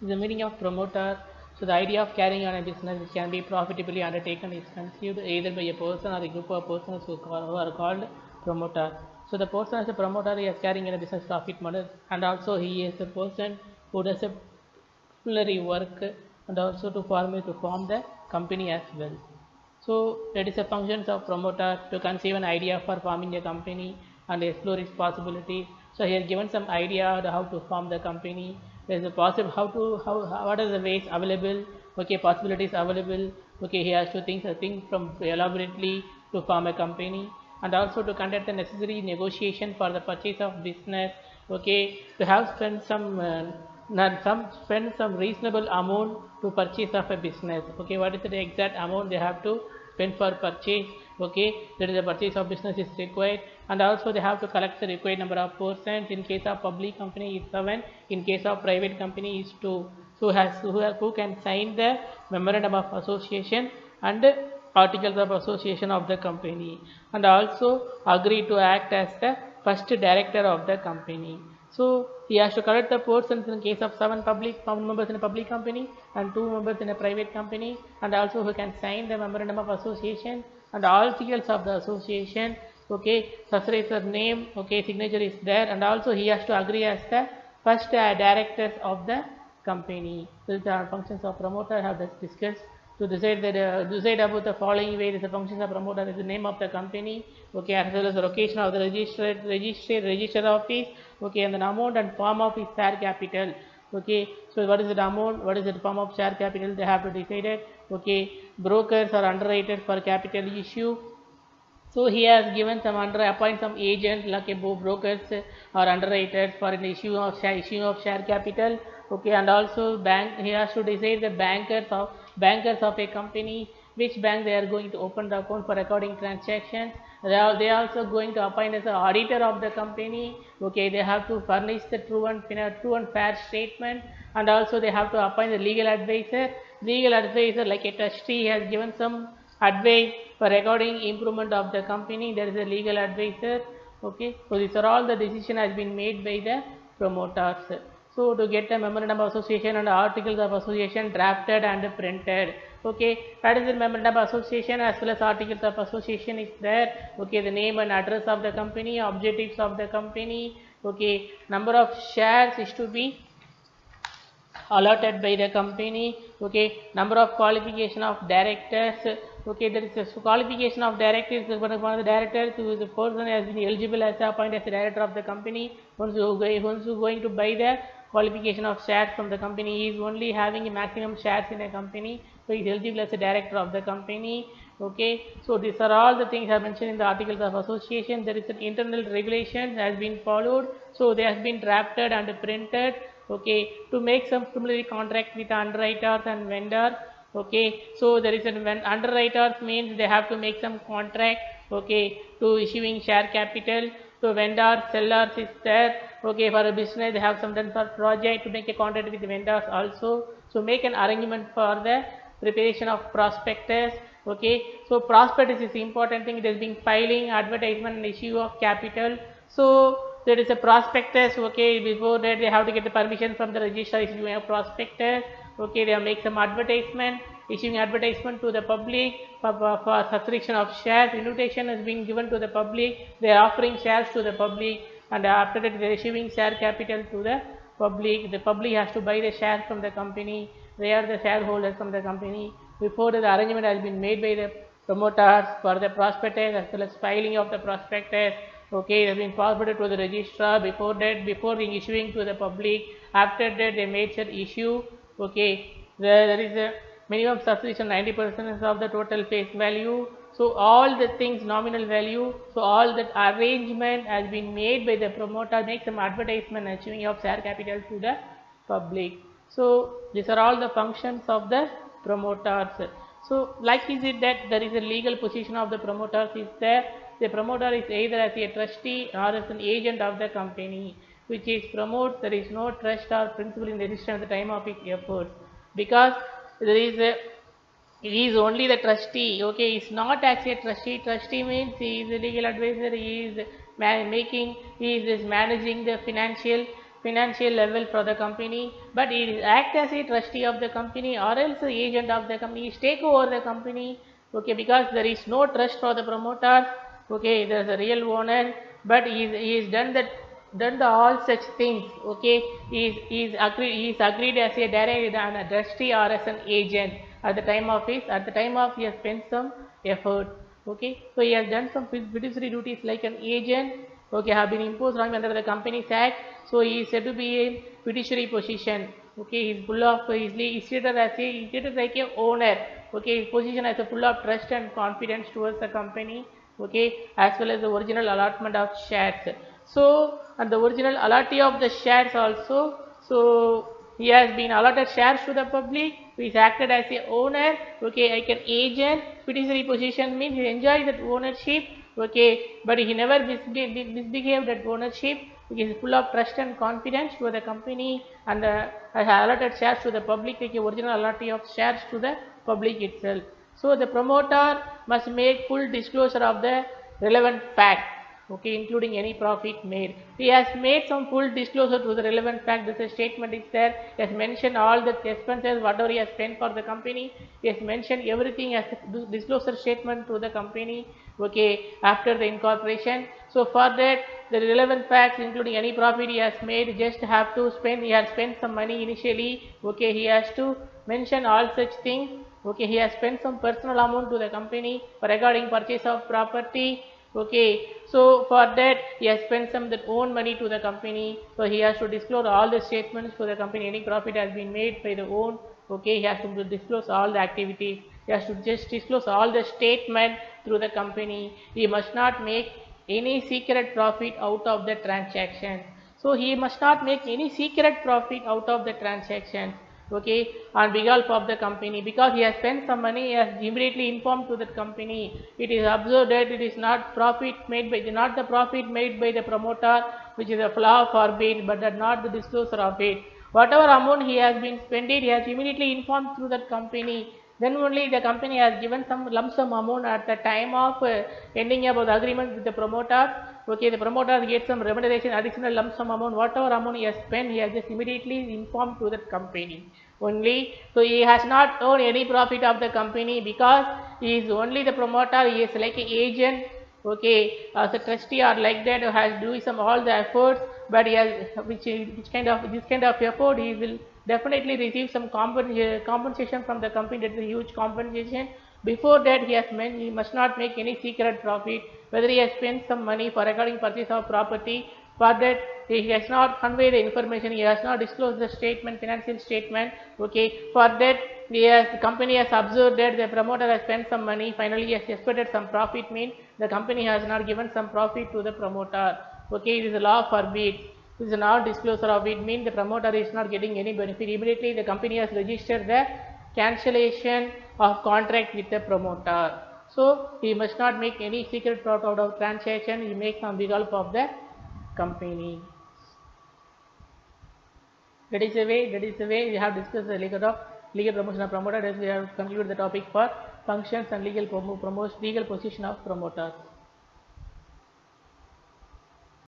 The meaning of promoter. So the idea of carrying on a business which can be profitably undertaken is conceived either by a person or a group of persons who are called promoter. So the person as a promoter is carrying in a business profit model, and also he is a person who does a plenary work and also to form the company as well. So that is the functions of promoter to conceive an idea for forming a company and explore its possibilities. So he has given some idea on how to form the company. There is a possible how what are the ways available. Okay, possibilities available. Okay, he has to think from elaborately to form a company and also to conduct the necessary negotiation for the purchase of business. Okay, to have spent some reasonable amount to purchase of a business. Okay, what is the exact amount they have to spend for purchase? Okay, that is the purchase of business is required, and also they have to collect the required number of persons. In case of public company is 7, in case of private company is 2. So who can sign the memorandum of association and articles of association of the company, and also agree to act as the first director of the company. So he has to collect the persons in case of 7 members in a public company and 2 members in a private company, and also who can sign the memorandum of association and all details of the association. Okay, successor name, okay, signature is there, and also he has to agree as the first directors of the company. So the functions of promoter I have just discussed. To decide about the following way is the functions of promoter is the name of the company, okay, as well as the location of the register office, okay, and the amount and form of his share capital. Okay, so what is the amount, what is the form of share capital they have to decide it. Okay, brokers are underwriters for capital issue. So he has given some appoint some agent like a brokers or underwriters for an issue of share capital. Okay, and also bank he has to decide the bankers of a company, which bank they are going to open the account for recording transactions. They are also going to appoint as the auditor of the company. Okay, they have to furnish the true and fair statement, and also they have to appoint the legal advisor. Legal advisor like a trustee has given some advice for recording improvement of the company. There is a legal advisor. Okay, so these are all the decision has been made by the promoters. So to get a memorandum of association and articles of association drafted and printed. Okay, that is the memorandum of association as well as articles of association is there. Okay, the name and address of the company, objectives of the company. Okay, number of shares is to be allotted by the company. Okay, number of qualification of directors. Okay, there is a qualification of directors. One of the directors who is the person has been eligible as appointed as the director of the company. Once you going to buy the qualification of shares from the company, he is only having a maximum shares in a company, so he is eligible as a director of the company. Okay, so these are all the things I mentioned in the articles of association. There is an internal regulation has been followed, so they has been drafted and printed. Okay, to make some preliminary contract with underwriters and vendors. Okay, so there is an when underwriters means they have to make some contract. Okay, to issuing share capital. So vendors, sellers is there. Okay, for a business they have some done for project to make a contract with the vendors also. So make an arrangement for the preparation of prospectus. Okay, so prospectus is important thing. It has been filing, advertisement, and issue of capital. So there is a prospectus. Okay, before that they have to get the permission from the registrar issuing a prospectus. Okay, they have make some advertisement, issuing advertisement to the public for subscription of shares. Invitation has been given to the public. They are offering shares to the public, and after that they are issuing share capital to the public. The public has to buy the shares from the company. They are the shareholders from the company. Before the arrangement has been made by the promoters for the prospectus as well as filing of the prospectus. Okay, it has been forwarded to the registrar. Before that, before the issuing to the public, after that they made such issue. Okay, there is a minimum subscription 90% of the total face value. So all the things nominal value. So all that arrangement has been made by the promoter, make some advertisement achieving of share capital to the public. So these are all the functions of the promoters. So like is it that there is a legal position of the promoters is there. The promoter is either as a trustee or as an agent of the company, which is promote. There is no trust or principal in existence at the time of its efforts, because there is a he is only the trustee. Okay, he is not actually a trustee. Trustee means he is a legal advisor. He is making, he is managing the financial financial level for the company, but he act as a trustee of the company or else the agent of the company. He take over the company, okay, because there is no trust for the promoter, okay, there is a real owner, but he is done the all such things, okay. He is agreed as a direct and a trustee or as an agent at the time of he has spent some effort, okay. So he has done some fiduciary duties like an agent, okay, have been imposed on him under the Companies Act. So he is said to be in fiduciary position, okay. He is full of he is treated like a owner, okay. His position as a full of trust and confidence towards the company, okay, as well as the original allotment of shares. So and the original allotee of the shares also, so he has been allotted shares to the public. He is acted as a owner, okay, like an agent. Fiduciary position means he enjoys that ownership, okay, but he never misbehaved that ownership. He is full of trust and confidence to the company, and has allotted shares to the public, like a original allotee of shares to the public itself. So the promoter must make full disclosure of the relevant fact, okay, including any profit made. He has made some full disclosure to the relevant fact. This statement is there. He has mentioned all the expenses, whatever he has spent for the company. He has mentioned everything as a disclosure statement to the company, okay, after the incorporation. So for that, the relevant facts, including any profit he has made, just have to spend. He has spent some money initially, okay. He has to mention all such things, okay. He has spent some personal amount to the company for regarding purchase of property, okay. So for that he has spent some that own money to the company, so he has to disclose all the statements to the company. Any profit has been made by the own, okay, he has to disclose all the activities. He has to just disclose all the statement through the company. He must not make any secret profit out of the transaction. So he must not make any secret profit out of the transaction, okay, on behalf of the company, because he has spent some money. He has immediately informed to that company. It is observed that it is not the profit made by the promoter, which is a flaw forbid, but that not the disclosure of it. Whatever amount he has been spending, he has immediately informed to that company. Then only the company has given some lump sum amount at the time of ending about the agreement with the promoter. Okay, the promoter gets some remuneration, additional lump sum amount, whatever amount he has spent, he has just immediately informed to that company only. So he has not earned any profit of the company, because he is only the promoter. He is like an agent, okay, as a trustee or like that, who has doing some all the efforts, but he has this kind of effort, he will definitely receive some compensation from the company. That is a huge compensation. Before that, he must not make any secret profit, whether he has spent some money for regarding purchase of property. For that, he has not conveyed the information, he has not disclosed the statement, financial statement, okay. For that, the company has observed that the promoter has spent some money, finally he has expected some profit, means the company has not given some profit to the promoter, okay. It is a law forbids. This is not disclosure of it, means the promoter is not getting any benefit. Immediately the company has registered the cancellation of contract with the promoter. So he must not make any secret profit out of transaction. He makes on behalf of the company. That is the way we have discussed the legal promotion of promoter. As we have concluded the topic for functions and legal position of promoter.